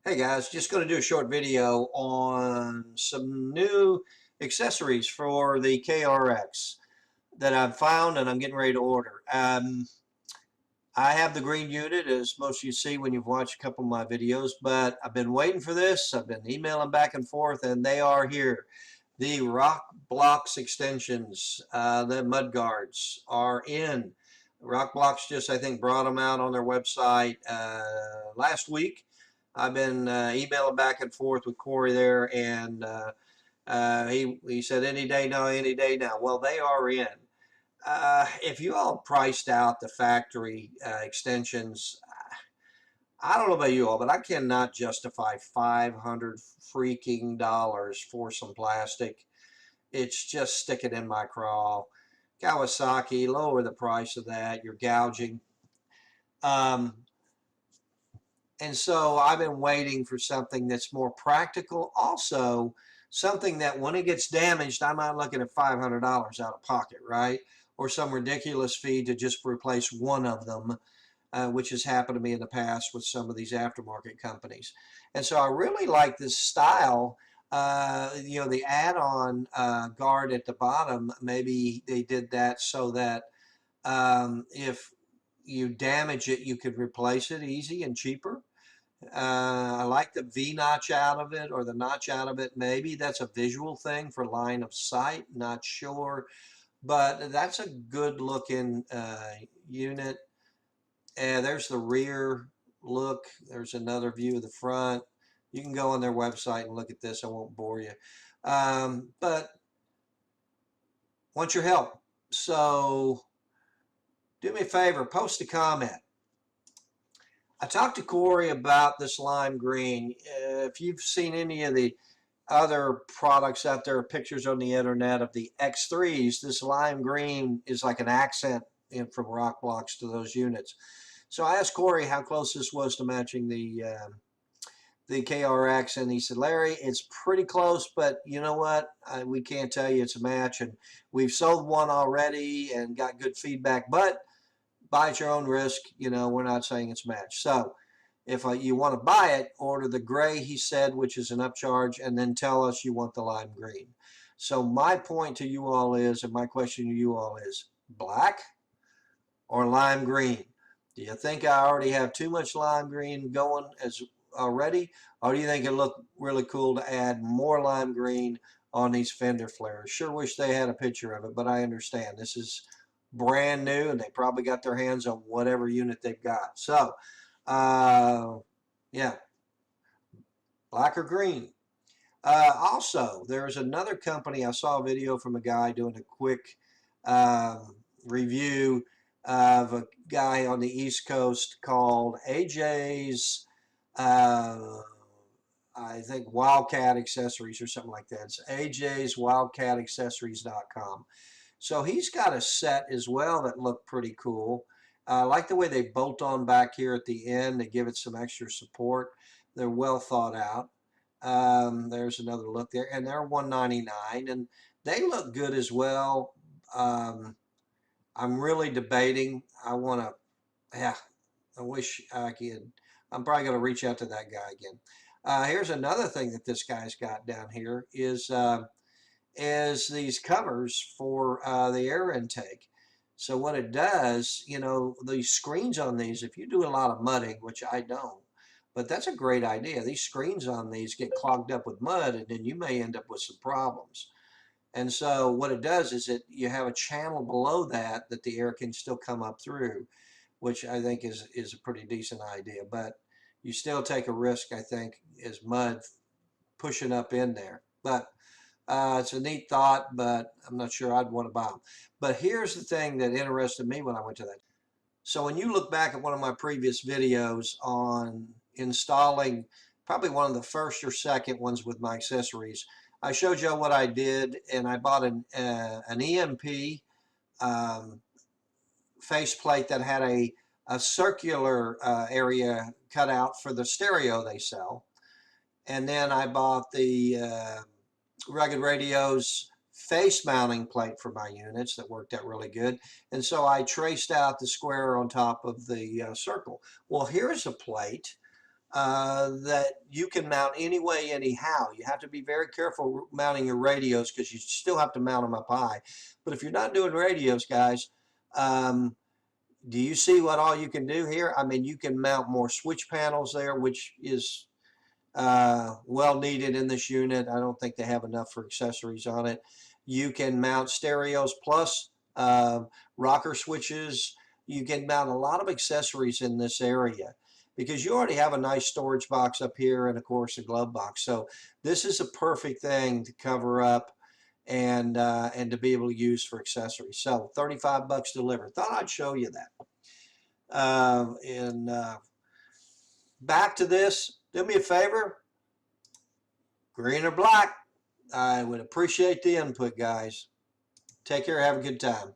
Hey guys, just going to do a short video on some new accessories for the KRX that I've found and I'm getting ready to order. I have the green unit, as most of you see when you've watched a couple of my videos, but I've been waiting for this. I've been emailing back and forth, and they are here. The RokBlokz extensions, the Mud Guards, are in. RokBlokz just, I think, brought them out on their website last week. I've been emailing back and forth with Corey there, and he said any day now, any day now. Well, they are in. If you all priced out the factory extensions, I don't know about you all, but I cannot justify $500 freaking dollars for some plastic. It's just sticking in my craw. Kawasaki, lower the price of that. You're gouging. And so I've been waiting for something that's more practical. Also, something that when it gets damaged, I'm not looking at $500 out of pocket, right? Or some ridiculous fee to just replace one of them, which has happened to me in the past with some of these aftermarket companies. And so I really like this style. The add-on guard at the bottom, maybe they did that so that if you damage it, you could replace it easy and cheaper. I like the V notch out of it, or the notch out of it. Maybe that's a visual thing for line of sight, not sure. But that's a good looking unit. And there's the rear look. There's another view of the front. You can go on their website and look at this. I won't bore you. But want your help. So do me a favor, post a comment. I talked to Corey about this lime green. If you've seen any of the other products out there, pictures on the internet of the X3s, this lime green is like an accent from RokBlokz to those units. So I asked Corey how close this was to matching the KRX, and he said, Larry, it's pretty close, but you know what? We can't tell you it's a match, and we've sold one already and got good feedback, but buy at your own risk. We're not saying it's a match. So if you want to buy it, order the gray, he said, which is an upcharge, and then tell us you want the lime green. So my point to you all is, and my question to you all is, black or lime green? Do you think I already have too much lime green going as already, or do you think it looked really cool to add more lime green on these fender flares? Sure wish they had a picture of it, but I understand this is brand new and they probably got their hands on whatever unit they've got. So yeah, black or green. Also, there's another company. I saw a video from a guy doing a quick review of a guy on the East Coast called AJ's I think Wildcat Accessories or something like that. It's AJ's WildcatAccessories.com. So he's got a set as well that looked pretty cool. I like the way they bolt on back here at the end. They give it some extra support. They're well thought out. There's another look there, and they're $199, and they look good as well. I'm really debating. I wish I could. I'm probably going to reach out to that guy again. Here's another thing that this guy's got down here is these covers for the air intake. So what it does, these screens on these, if you do a lot of mudding, which I don't, but that's a great idea. These screens on these get clogged up with mud, and then you may end up with some problems. And so what it does is you have a channel below that the air can still come up through, which I think is a pretty decent idea. But you still take a risk, I think, is mud pushing up in there. But it's a neat thought, but I'm not sure I'd want to buy them. But here's the thing that interested me when I went to that. So when you look back at one of my previous videos on installing, probably one of the first or second ones with my accessories, I showed you what I did, and I bought an EMP faceplate that had a circular area cut out for the stereo they sell. And then I bought the Rugged Radio's face mounting plate for my units that worked out really good. And so I traced out the square on top of the circle. Well, here's a plate that you can mount anyway, anyhow. You have to be very careful mounting your radios because you still have to mount them up high. But if you're not doing radios, guys, do you see what all you can do here? I mean, you can mount more switch panels there, which is well needed in this unit. I don't think they have enough for accessories on it. You can mount stereos plus rocker switches. You can mount a lot of accessories in this area because you already have a nice storage box up here and of course a glove box. So this is a perfect thing to cover up and to be able to use for accessories. So 35 bucks delivered. Thought I'd show you that. Back to this, do me a favor, green or black. I would appreciate the input, guys. Take care. Have a good time.